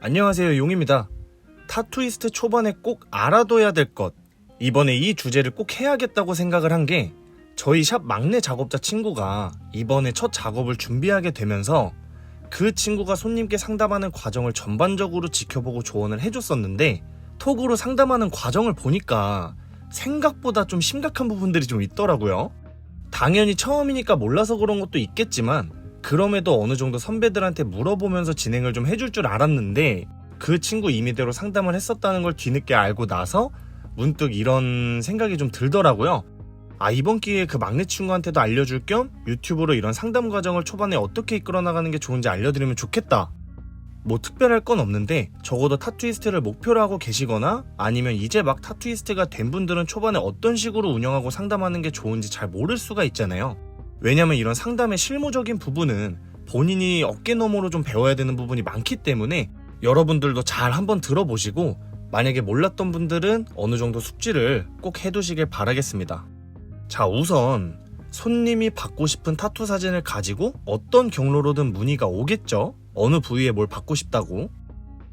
안녕하세요, 용입니다. 타투이스트 초반에 꼭 알아둬야 될 것, 이번에 이 주제를 꼭 해야겠다고 생각을 한 게 저희 샵 막내 작업자 친구가 이번에 첫 작업을 준비하게 되면서 그 친구가 손님께 상담하는 과정을 전반적으로 지켜보고 조언을 해줬었는데, 톡으로 상담하는 과정을 보니까 생각보다 좀 심각한 부분들이 좀 있더라고요. 당연히 처음이니까 몰라서 그런 것도 있겠지만 그럼에도 어느 정도 선배들한테 물어보면서 진행을 좀 해줄 줄 알았는데, 그 친구 임의대로 상담을 했었다는 걸 뒤늦게 알고 나서 문득 이런 생각이 좀 들더라고요. 이번 기회에 그 막내 친구한테도 알려줄 겸 유튜브로 이런 상담 과정을 초반에 어떻게 이끌어 나가는 게 좋은지 알려드리면 좋겠다. 뭐 특별할 건 없는데 적어도 타투이스트를 목표로 하고 계시거나 아니면 이제 막 타투이스트가 된 분들은 초반에 어떤 식으로 운영하고 상담하는 게 좋은지 잘 모를 수가 있잖아요. 왜냐면 이런 상담의 실무적인 부분은 본인이 어깨너머로 좀 배워야 되는 부분이 많기 때문에 여러분들도 잘 한번 들어보시고 만약에 몰랐던 분들은 어느 정도 숙지를 꼭 해두시길 바라겠습니다. 자, 우선 손님이 받고 싶은 타투 사진을 가지고 어떤 경로로든 문의가 오겠죠. 어느 부위에 뭘 받고 싶다고.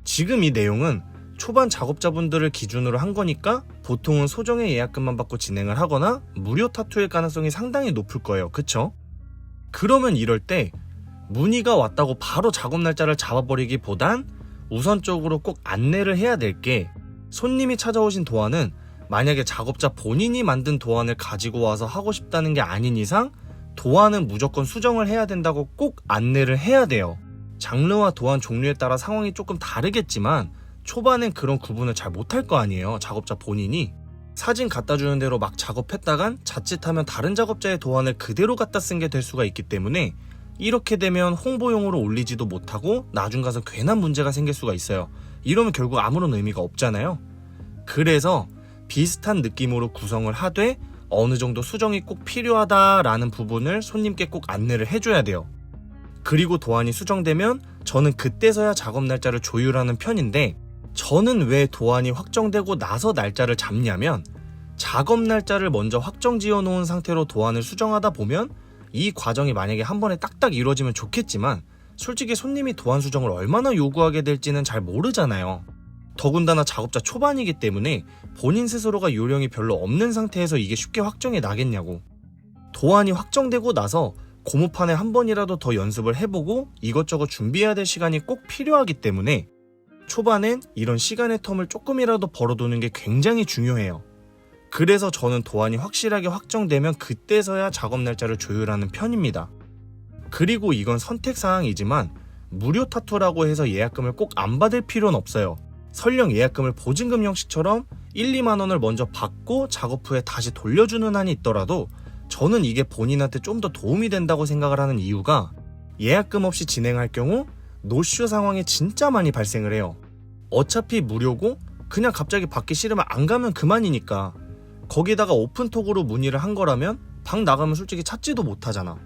지금 이 내용은 초반 작업자분들을 기준으로 한 거니까 보통은 소정의 예약금만 받고 진행을 하거나 무료 타투일 가능성이 상당히 높을 거예요. 그쵸? 그러면 이럴 때 문의가 왔다고 바로 작업 날짜를 잡아버리기보단 우선적으로 꼭 안내를 해야 될 게, 손님이 찾아오신 도안은 만약에 작업자 본인이 만든 도안을 가지고 와서 하고 싶다는 게 아닌 이상 도안은 무조건 수정을 해야 된다고 꼭 안내를 해야 돼요. 장르와 도안 종류에 따라 상황이 조금 다르겠지만 초반엔 그런 구분을 잘 못할 거 아니에요. 작업자 본인이 사진 갖다 주는 대로 막 작업했다간 자칫하면 다른 작업자의 도안을 그대로 갖다 쓴 게 될 수가 있기 때문에 이렇게 되면 홍보용으로 올리지도 못하고 나중 가서 괜한 문제가 생길 수가 있어요. 이러면 결국 아무런 의미가 없잖아요. 그래서 비슷한 느낌으로 구성을 하되 어느 정도 수정이 꼭 필요하다라는 부분을 손님께 꼭 안내를 해줘야 돼요. 그리고 도안이 수정되면 저는 그때서야 작업 날짜를 조율하는 편인데, 저는 왜 도안이 확정되고 나서 날짜를 잡냐면, 작업 날짜를 먼저 확정 지어 놓은 상태로 도안을 수정하다 보면 이 과정이 만약에 한 번에 딱딱 이루어지면 좋겠지만 솔직히 손님이 도안 수정을 얼마나 요구하게 될지는 잘 모르잖아요. 더군다나 작업자 초반이기 때문에 본인 스스로가 요령이 별로 없는 상태에서 이게 쉽게 확정이 나겠냐고. 도안이 확정되고 나서 고무판에 한 번이라도 더 연습을 해보고 이것저것 준비해야 될 시간이 꼭 필요하기 때문에 초반엔 이런 시간의 텀을 조금이라도 벌어두는 게 굉장히 중요해요. 그래서 저는 도안이 확실하게 확정되면 그때서야 작업 날짜를 조율하는 편입니다. 그리고 이건 선택사항이지만 무료 타투라고 해서 예약금을 꼭 안 받을 필요는 없어요. 설령 예약금을 보증금 형식처럼 1, 2만 원을 먼저 받고 작업 후에 다시 돌려주는 한이 있더라도 저는 이게 본인한테 좀 더 도움이 된다고 생각을 하는 이유가, 예약금 없이 진행할 경우 노쇼 상황이 진짜 많이 발생을 해요. 어차피 무료고 그냥 갑자기 받기 싫으면 안 가면 그만이니까. 거기다가 오픈톡으로 문의를 한 거라면 방 나가면 솔직히 찾지도 못하잖아.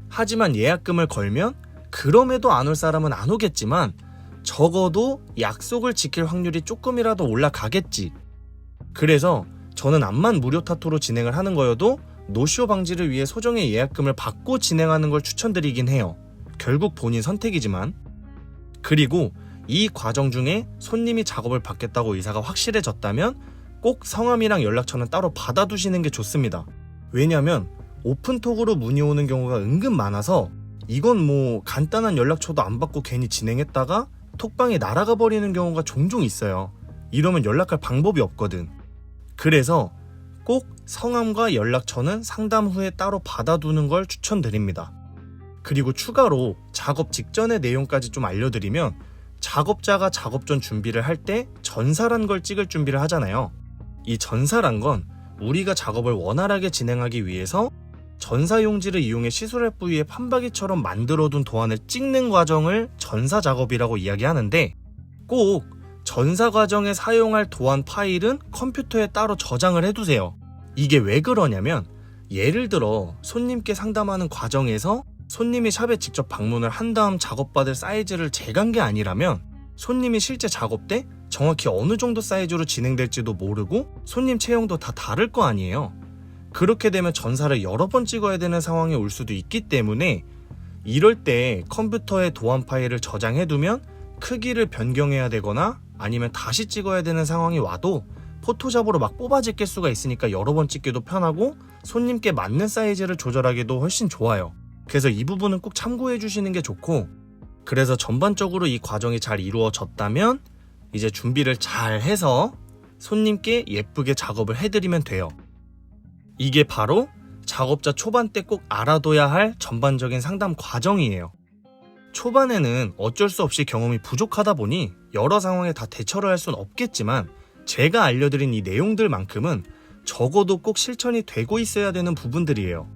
하지만 예약금을 걸면 그럼에도 안 올 사람은 안 오겠지만 적어도 약속을 지킬 확률이 조금이라도 올라가겠지. 그래서 저는 암만 무료 타투로 진행을 하는 거여도 노쇼 방지를 위해 소정의 예약금을 받고 진행하는 걸 추천드리긴 해요. 결국 본인 선택이지만. 그리고 이 과정 중에 손님이 작업을 받겠다고 의사가 확실해졌다면 꼭 성함이랑 연락처는 따로 받아두시는 게 좋습니다. 왜냐면 오픈톡으로 문의 오는 경우가 은근 많아서 이건 뭐 간단한 연락처도 안 받고 괜히 진행했다가 톡방에 날아가 버리는 경우가 종종 있어요. 이러면 연락할 방법이 없거든. 그래서 꼭 성함과 연락처는 상담 후에 따로 받아두는 걸 추천드립니다. 그리고 추가로 작업 직전의 내용까지 좀 알려드리면, 작업자가 작업 전 준비를 할 때 전사란 걸 찍을 준비를 하잖아요. 이 전사란 건 우리가 작업을 원활하게 진행하기 위해서 전사용지를 이용해 시술할 부위에 판박이처럼 만들어둔 도안을 찍는 과정을 전사 작업이라고 이야기하는데, 꼭 전사 과정에 사용할 도안 파일은 컴퓨터에 따로 저장을 해두세요. 이게 왜 그러냐면, 예를 들어 손님께 상담하는 과정에서 손님이 샵에 직접 방문을 한 다음 작업받을 사이즈를 재간 게 아니라면 손님이 실제 작업 때 정확히 어느 정도 사이즈로 진행될지도 모르고 손님 체형도 다 다를 거 아니에요. 그렇게 되면 전사를 여러 번 찍어야 되는 상황이 올 수도 있기 때문에 이럴 때 컴퓨터에 도안 파일을 저장해두면 크기를 변경해야 되거나 아니면 다시 찍어야 되는 상황이 와도 포토샵으로 막 뽑아질 수가 있으니까 여러 번 찍기도 편하고 손님께 맞는 사이즈를 조절하기도 훨씬 좋아요. 그래서 이 부분은 꼭 참고해 주시는 게 좋고, 그래서 전반적으로 이 과정이 잘 이루어졌다면 이제 준비를 잘 해서 손님께 예쁘게 작업을 해드리면 돼요. 이게 바로 작업자 초반 때 꼭 알아둬야 할 전반적인 상담 과정이에요. 초반에는 어쩔 수 없이 경험이 부족하다 보니 여러 상황에 다 대처를 할 수는 없겠지만, 제가 알려드린 이 내용들만큼은 적어도 꼭 실천이 되고 있어야 되는 부분들이에요.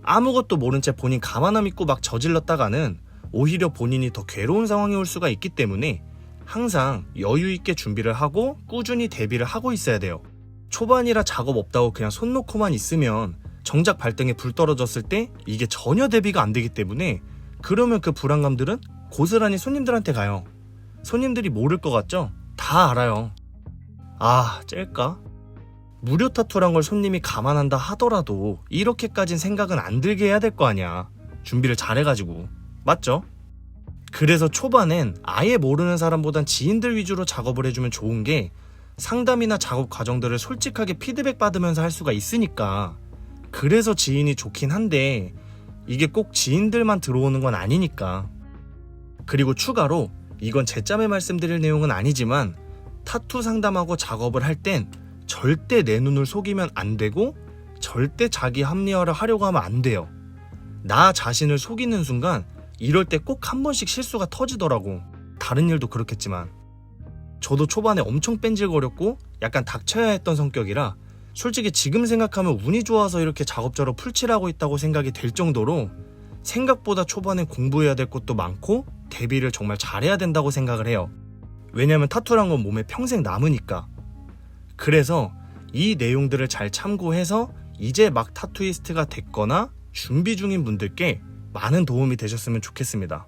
아무것도 모른 채 본인 가만히 믿고 막 저질렀다가는 오히려 본인이 더 괴로운 상황이 올 수가 있기 때문에 항상 여유 있게 준비를 하고 꾸준히 대비를 하고 있어야 돼요. 초반이라 작업 없다고 그냥 손 놓고만 있으면 정작 발등에 불 떨어졌을 때 이게 전혀 대비가 안 되기 때문에, 그러면 그 불안감들은 고스란히 손님들한테 가요. 손님들이 모를 것 같죠? 다 알아요. 아, 찔까? 무료 타투란 걸 손님이 감안한다 하더라도 이렇게까진 생각은 안 들게 해야 될 거 아니야. 준비를 잘해가지고. 맞죠? 그래서 초반엔 아예 모르는 사람보단 지인들 위주로 작업을 해주면 좋은 게, 상담이나 작업 과정들을 솔직하게 피드백 받으면서 할 수가 있으니까. 그래서 지인이 좋긴 한데 이게 꼭 지인들만 들어오는 건 아니니까. 그리고 추가로, 이건 제 짬에 말씀드릴 내용은 아니지만 타투 상담하고 작업을 할 땐 절대 내 눈을 속이면 안 되고 절대 자기 합리화를 하려고 하면 안 돼요. 나 자신을 속이는 순간 이럴 때 꼭 한 번씩 실수가 터지더라고. 다른 일도 그렇겠지만. 저도 초반에 엄청 뺀질거렸고 약간 닥쳐야 했던 성격이라 솔직히 지금 생각하면 운이 좋아서 이렇게 작업자로 풀칠하고 있다고 생각이 될 정도로 생각보다 초반에 공부해야 될 것도 많고 대비를 정말 잘해야 된다고 생각을 해요. 왜냐면 타투란 건 몸에 평생 남으니까. 그래서 이 내용들을 잘 참고해서 이제 막 타투이스트가 됐거나 준비 중인 분들께 많은 도움이 되셨으면 좋겠습니다.